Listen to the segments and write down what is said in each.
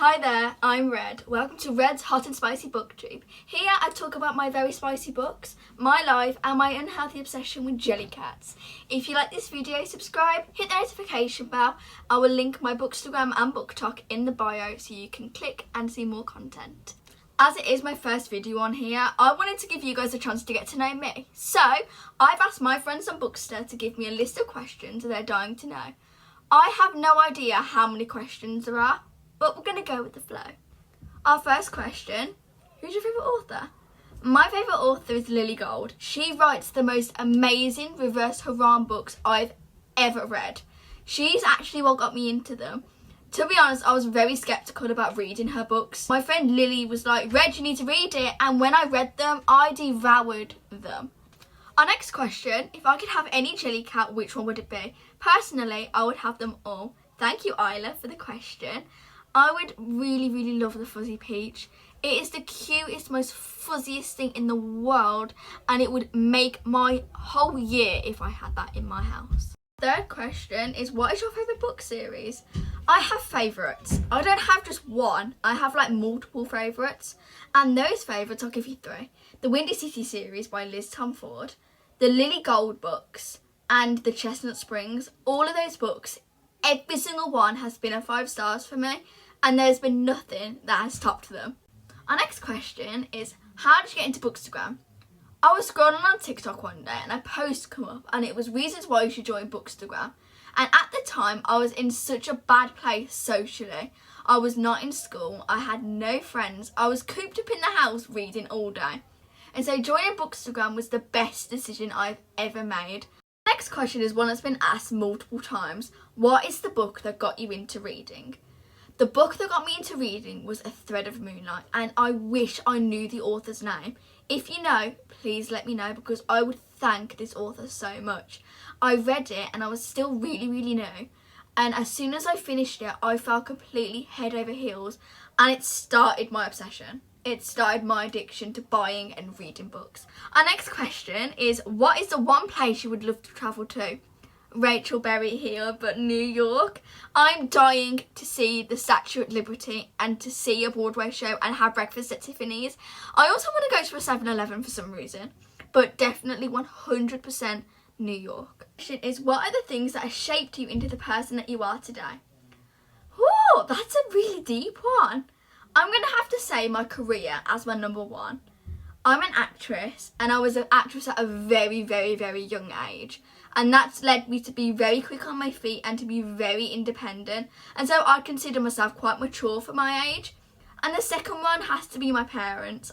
Hi there, I'm Red. Welcome to Red's Hot and Spicy Booktube. Here I talk about my very spicy books, my life and my unhealthy obsession with jelly cats. If you like this video, subscribe, hit the notification bell. I will link my Bookstagram and Booktok in the bio so you can click and see more content. As it is my first video on here, I wanted to give you guys a chance to get to know me. So I've asked my friends on Bookstagram to give me a list of questions they're dying to know. I have no idea how many questions there are, but we're going to go with the flow. Our first question, who's your favourite author? My favourite author is Lily Gold. She writes the most amazing reverse harem books I've ever read. She's actually what got me into them. To be honest, I was very sceptical about reading her books. My friend Lily was like, Red, you need to read it. And when I read them, I devoured them. Our next question, if I could have any jelly cat, which one would it be? Personally, I would have them all. Thank you, Isla, for the question. I would really love the Fuzzy Peach. It is the cutest, most fuzziest thing in the world, and it would make my whole year if I had that in my house. Third question is, what is your favourite book series? I have favourites. I don't have just one. I have like multiple favourites, and those favourites, I'll give you three. The Windy City series by Liz Tom Ford, the Lily Gold books, and the Chestnut Springs. All of those books, every single one has been a 5 stars for me, and there's been nothing that has topped them. Our next question is, how did you get into Bookstagram? I was scrolling on TikTok one day and a post come up and it was reasons why you should join Bookstagram. And at the time I was in such a bad place socially. I was not in school, I had no friends, I was cooped up in the house reading all day. And so joining Bookstagram was the best decision I've ever made. Next question is one that's been asked multiple times. What is the book that got you into reading? The book that got me into reading was A Thread of Moonlight, and I wish I knew the author's name. If you know, please let me know because I would thank this author so much. I read it and I was still really new, and as soon as I finished it I fell completely head over heels, and it started my obsession. It started my addiction to buying and reading books. Our next question is, what is the one place you would love to travel to? Rachel Berry here, but New York. I'm dying to see the Statue at Liberty and to see a Broadway show and have breakfast at Tiffany's. I also want to go to a 7-Eleven for some reason, but definitely 100% New York. Question is, what are the things that have shaped you into the person that you are today? Oh, that's a really deep one. I'm going to have to say my career as my number one. I'm an actress, and I was an actress at a very young age. And that's led me to be very quick on my feet and to be very independent. And so I consider myself quite mature for my age. And the second one has to be my parents.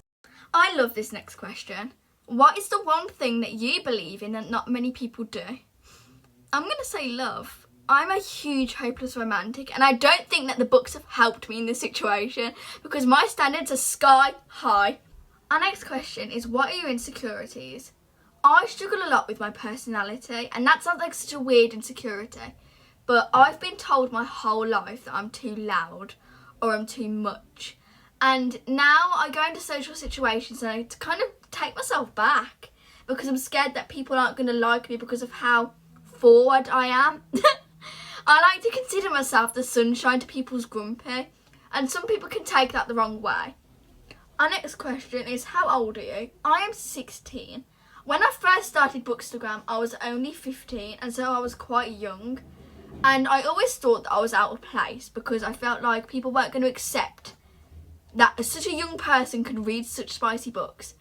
I love this next question. What is the one thing that you believe in that not many people do? I'm going to say love. I'm a huge hopeless romantic, and I don't think that the books have helped me in this situation because my standards are sky high. Our next question is, what are your insecurities? I struggle a lot with my personality, and that sounds like such a weird insecurity, but I've been told my whole life that I'm too loud or I'm too much. And now I go into social situations and I kind of take myself back because I'm scared that people aren't going to like me because of how forward I am. I like to consider myself the sunshine to people's grumpy, and some people can take that the wrong way. Our next question is, how old are you? I am 16. When I first started Bookstagram, I was only 15, and so I was quite young. And I always thought that I was out of place because I felt like people weren't going to accept that such a young person could read such spicy books.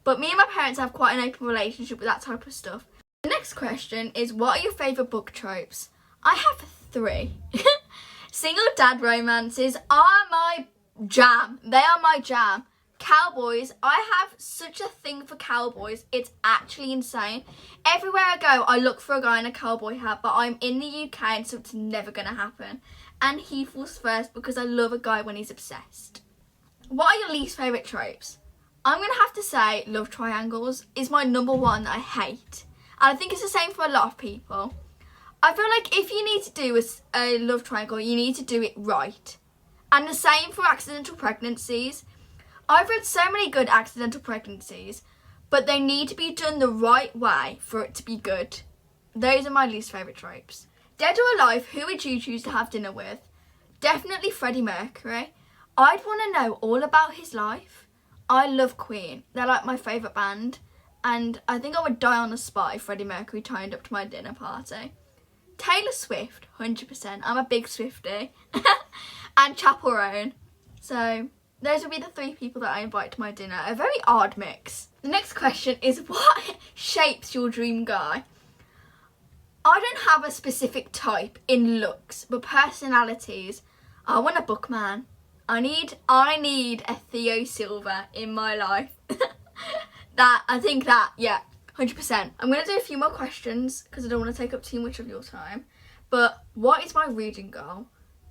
But me and my parents have quite an open relationship with that type of stuff. The next question is, what are your favourite book tropes? I have 3. Single dad romances are my jam. They are my jam. Cowboys, I have such a thing for cowboys, it's actually insane. Everywhere I go I look for a guy in a cowboy hat, but I'm in the UK and so it's never going to happen. And he falls first because I love a guy when he's obsessed. What are your least favourite tropes? I'm going to have to say love triangles is my number one that I hate. And I think it's the same for a lot of people. I feel like if you need to do a love triangle, you need to do it right. And the same for accidental pregnancies. I've read so many good accidental pregnancies, but they need to be done the right way for it to be good. Those are my least favourite tropes. Dead or alive, who would you choose to have dinner with? Definitely Freddie Mercury. I'd want to know all about his life. I love Queen. They're like my favourite band. And I think I would die on the spot if Freddie Mercury turned up to my dinner party. Taylor Swift, 100%. I'm a big Swiftie. And Chapel Roan. So those would be the 3 people that I invite to my dinner. A very odd mix. The next question is, what shapes your dream guy? I don't have a specific type in looks, but personalities. I want a bookman. I need a Theo Silva in my life. Yeah, 100%. I'm going to do a few more questions because I don't want to take up too much of your time. But what is my reading goal?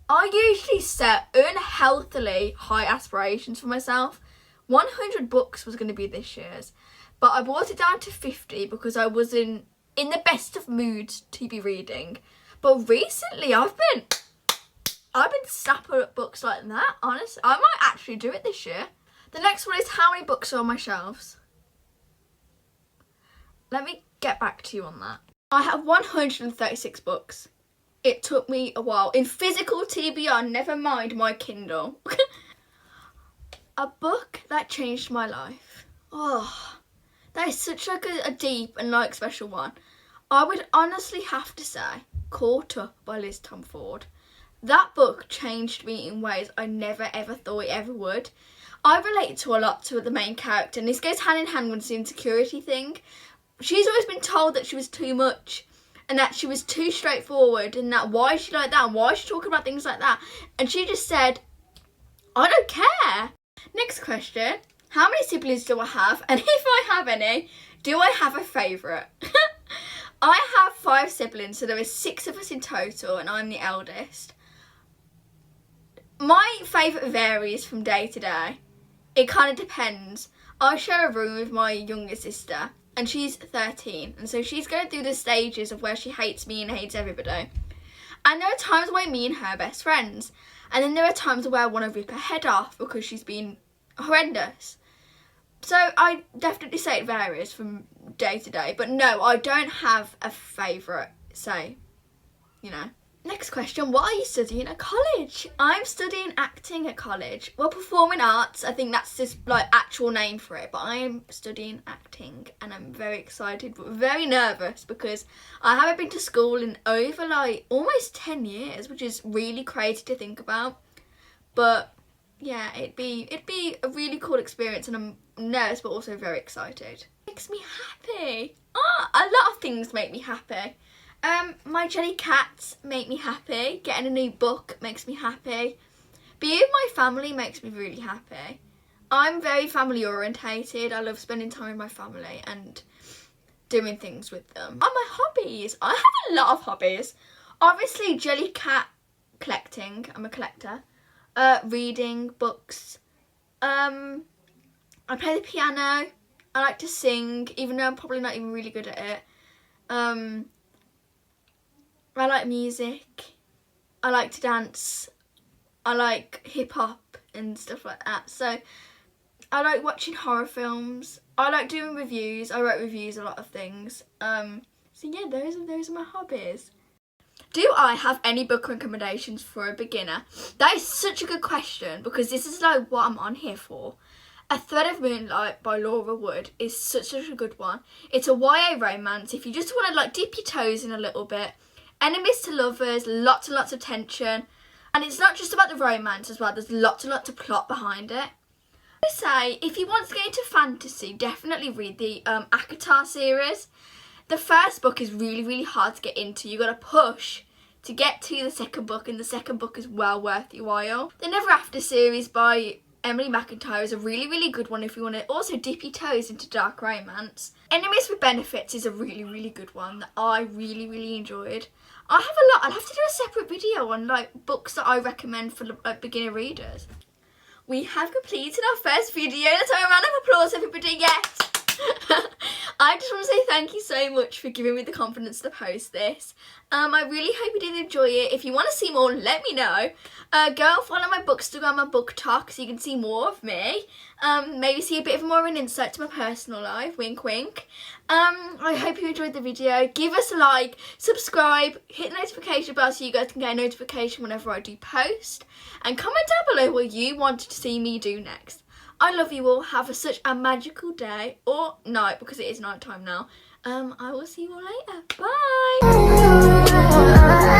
I usually set unhealthily high aspirations for myself. 100 books was going to be this year's, but I brought it down to 50 because I was in the best of moods to be reading. But recently I've been snapping up books like that, honestly. I might actually do it this year. The next one is, how many books are on my shelves? Let me get back to you on that. I have 136 books. It took me a while. In physical TBR, never mind my Kindle. A book that changed my life. Oh, that is such like a deep and like special one. I would honestly have to say Caught Up by Liz Tomford. That book changed me in ways I never ever thought it ever would. I relate to a lot to the main character, and this goes hand in hand with the insecurity thing. She's always been told that she was too much and that she was too straightforward, and that why is she like that, why is she talking about things like that, and she just said, I don't care. Next question, how many siblings do I have, and if I have any, do I have a favourite? I have 5 siblings, so there are 6 of us in total, and I'm the eldest. My favourite varies from day to day. It kind of depends. I share a room with my younger sister, and she's 13, and so she's going through the stages of where she hates me and hates everybody. And there are times where me and her are best friends, and then there are times where I want to rip her head off because she's been horrendous. So I definitely say it varies from day to day, but no, I don't have a favourite, so, you know. Next question, what are you studying at college? I'm studying acting at college. Well, performing arts, I think that's just like actual name for it, but I am studying acting and I'm very excited but very nervous because I haven't been to school in over like almost 10 years, which is really crazy to think about. But yeah, it'd be a really cool experience, and I'm nervous but also very excited. Makes me happy. A lot of things make me happy. My jelly cats make me happy. Getting a new book makes me happy. Being with my family makes me really happy. I'm very family orientated. I love spending time with my family and doing things with them. And my hobbies. I have a lot of hobbies. Obviously, jelly cat collecting. I'm a collector. Reading books. I play the piano. I like to sing, even though I'm probably not even really good at it. I like music, I like to dance, I like hip hop and stuff like that. So I like watching horror films, I like doing reviews, I write reviews a lot of things. So yeah, those are my hobbies. Do I have any book recommendations for a beginner? That is such a good question because this is like what I'm on here for. A Thread of Moonlight by Laura Wood is such a good one. It's a YA romance if you just want to like dip your toes in a little bit. Enemies to lovers, lots and lots of tension. And it's not just about the romance as well, there's lots and lots of plot behind it. I would say, if you want to get into fantasy, definitely read the ACOTAR series. The first book is really, really hard to get into. You got to push to get to the second book, and the second book is well worth your while. The Never After series by Emily McIntyre is a really, really good one if you want to also dip your toes into dark romance. Enemies with Benefits is a really, really good one that I really, really enjoyed. I have a lot. I'll have to do a separate video on like books that I recommend for like beginner readers. We have completed our first video. Let's have a round of applause, everybody. Yes. I just want to say thank you so much for giving me the confidence to post this. I really hope you did enjoy it. If you want to see more, let me know. Go and follow my Bookstagram and Booktok so you can see more of me. Maybe see a bit more of an insight to my personal life. Wink, wink. I hope you enjoyed the video. Give us a like, subscribe, hit the notification bell so you guys can get a notification whenever I do post. And comment down below what you wanted to see me do next. I love you all. Have such a magical day or night, because it is night time now. I will see you all later. Bye.